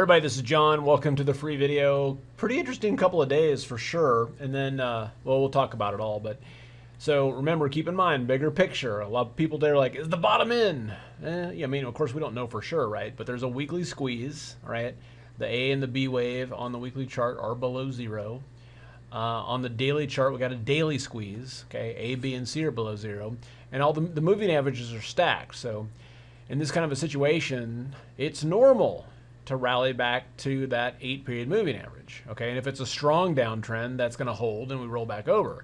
everybody, this is John. Welcome to the free video. Pretty interesting couple of days for sure. And then, well, we'll talk about it all. But so remember, keep in mind, bigger picture. A lot of people there are like, is the bottom in? Yeah, I mean, of course, we don't know for sure, right? But there's a weekly squeeze, right? The A and the B wave on the weekly chart are below zero. On the daily chart, we got a daily squeeze. Okay, A, B, and C are below zero. And all the moving averages are stacked. So in this kind of a situation, it's normal to rally back to that 8-period moving average. Okay, and if it's a strong downtrend, that's going to hold and we roll back over.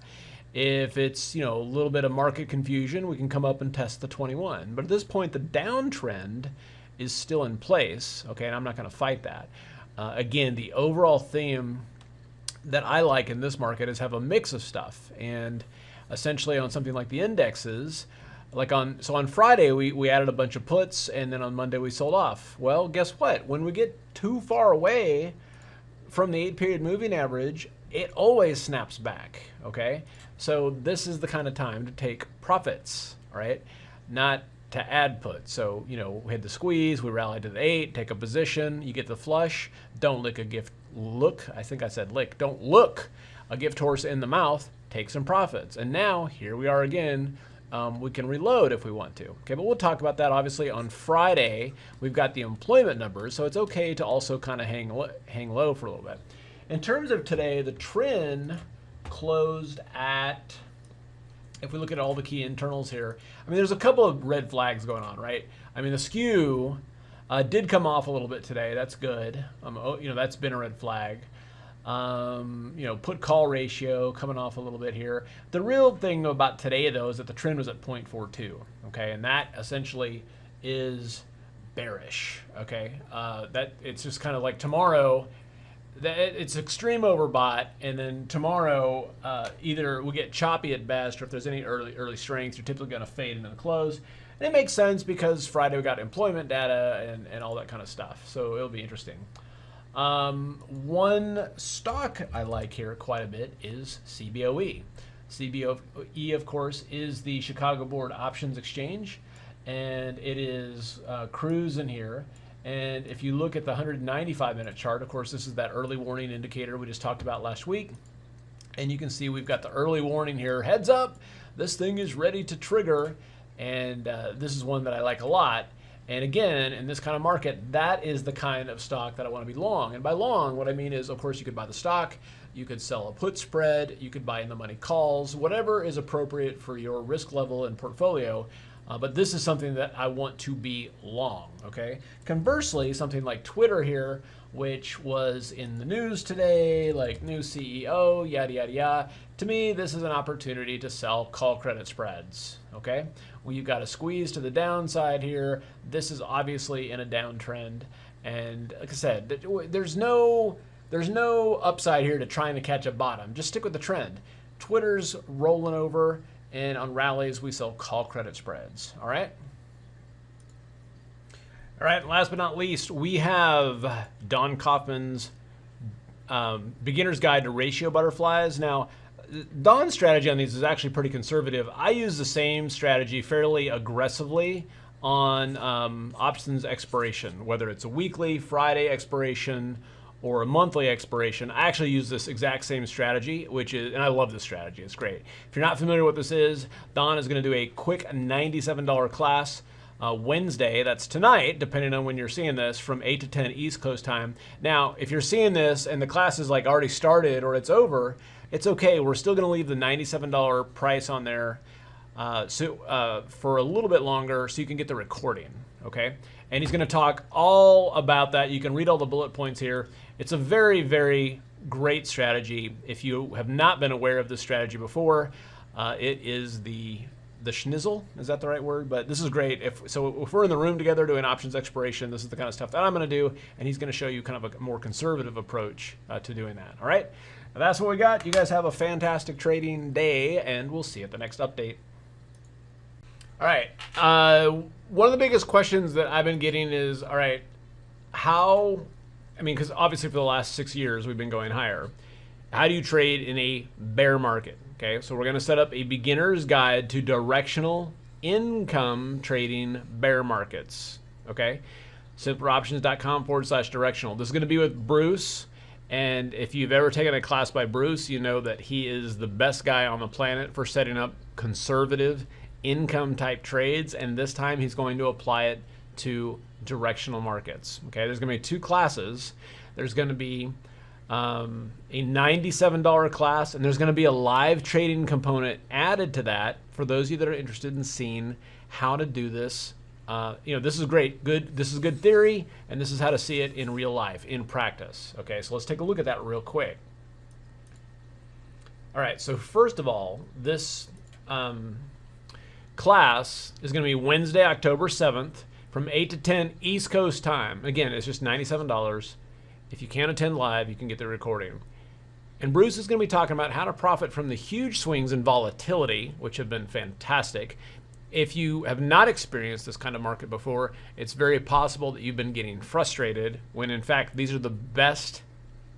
If it's, a little bit of market confusion, we can come up and test the 21. But at this point, the downtrend is still in place. Okay, and I'm not going to fight that. Again, the overall theme that I like in this market is have a mix of stuff. And essentially on something like the indexes, so on Friday we added a bunch of puts, and then on Monday we sold off. Well, guess what? When we get too far away from the 8-period moving average, it always snaps back. Okay, so this is the kind of time to take profits, all right? Not to add puts. So we had the squeeze, we rallied to the 8, take a position, you get the flush. Don't lick a gift. I think I said lick. Don't look a gift horse in the mouth. Take some profits. And now here we are again. We can reload if we want to. Okay, but we'll talk about that obviously on Friday. We've got the employment numbers, so it's okay to also kind of hang low for a little bit. In terms of today, the trend closed at, if we look at all the key internals here, I mean, there's a couple of red flags going on, right? I mean, the skew did come off a little bit today. That's good. That's been a red flag. Put call ratio coming off a little bit here. The real thing about today, though, is that the trend was at 0.42. Okay, and that essentially is bearish. Okay, that it's just kind of like tomorrow. It's extreme overbought, and then tomorrow either we get choppy at best, or if there's any early strength, you're typically going to fade into the close. And it makes sense because Friday we got employment data and all that kind of stuff. So it'll be interesting. One stock I like here quite a bit is CBOE. CBOE, of course, is the Chicago Board Options Exchange, and it is cruising here. And if you look at the 195-minute chart, of course, this is that early warning indicator we just talked about last week. And you can see we've got the early warning here. Heads up, this thing is ready to trigger. And this is one that I like a lot. And again, in this kind of market, that is the kind of stock that I want to be long. And by long, what I mean is, of course, you could buy the stock, you could sell a put spread, you could buy in the money calls, whatever is appropriate for your risk level and portfolio. But this is something that I want to be long, okay? Conversely, something like Twitter here, which was in the news today, like new CEO, yada, yada, yada. To me, this is an opportunity to sell call credit spreads, okay? Well, you've got a squeeze to the downside here. This is obviously in a downtrend. And like I said, there's no upside here to trying to catch a bottom. Just stick with the trend. Twitter's rolling over. And on rallies, we sell call credit spreads. All right. All right. Last but not least, we have Don Kaufman's Beginner's Guide to Ratio Butterflies. Now, Don's strategy on these is actually pretty conservative. I use the same strategy fairly aggressively on options expiration, whether it's a weekly, Friday expiration, or a monthly expiration. I actually use this exact same strategy, and I love this strategy. It's great. If you're not familiar with what this is, Don is going to do a quick $97 class Wednesday. That's tonight, depending on when you're seeing this, from 8 to 10 East Coast time. Now, if you're seeing this and the class is like already started or it's over, it's okay. We're still going to leave the $97 price on there for a little bit longer so you can get the recording, okay? And he's going to talk all about that. You can read all the bullet points here. It's a very, very great strategy. If you have not been aware of this strategy before, it is the schnizzle. Is that the right word? But this is great. If we're in the room together doing options expiration, this is the kind of stuff that I'm going to do, and he's going to show you kind of a more conservative approach to doing that. All right? Now that's what we got. You guys have a fantastic trading day, and we'll see you at the next update. All right. One of the biggest questions that I've been getting is, all right, because obviously for the last 6 years we've been going higher. How do you trade in a bear market? Okay, so we're going to set up a beginner's guide to directional income trading bear markets. Okay, simpleroptions.com/directional. This is going to be with Bruce. And if you've ever taken a class by Bruce, you know that he is the best guy on the planet for setting up conservative income type trades. And this time he's going to apply it to directional markets. Okay, there's going to be 2 classes. There's going to be a $97 class, and there's going to be a live trading component added to that for those of you that are interested in seeing how to do this. This is great. This is good theory, and this is how to see it in real life, in practice. Okay, so let's take a look at that real quick. All right, so first of all, this class is going to be Wednesday, October 7th from 8 to 10 East Coast time. Again, it's just $97. If you can't attend live, you can get the recording. And Bruce is going to be talking about how to profit from the huge swings in volatility, which have been fantastic. If you have not experienced this kind of market before, it's very possible that you've been getting frustrated when in fact these are the best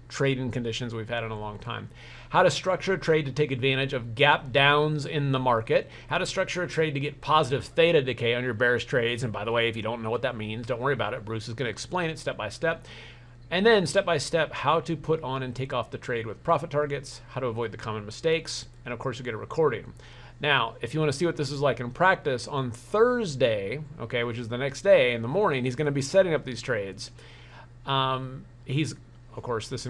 trading conditions we've had in a long time. How to structure a trade to take advantage of gap downs in the market. How to structure a trade to get positive theta decay on your bearish trades. And by the way, if you don't know what that means, don't worry about it. Bruce is going to explain it step by step. And then step by step, how to put on and take off the trade with profit targets, how to avoid the common mistakes, and of course you get a recording. Now, if you want to see what this is like in practice, on Thursday, okay, which is the next day in the morning, he's going to be setting up these trades. He's, of course, this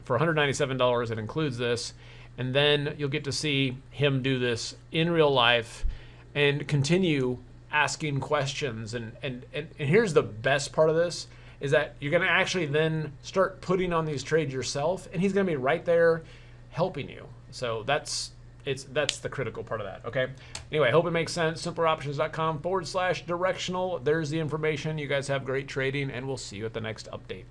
for $197, it includes this, and then you'll get to see him do this in real life and continue asking questions. And here's the best part of this, is that you're going to actually then start putting on these trades yourself, and he's going to be right there helping you. So that's the critical part of that, okay? Anyway, I hope it makes sense. simpleroptions.com/directional. There's the information. You guys have great trading, and we'll see you at the next update.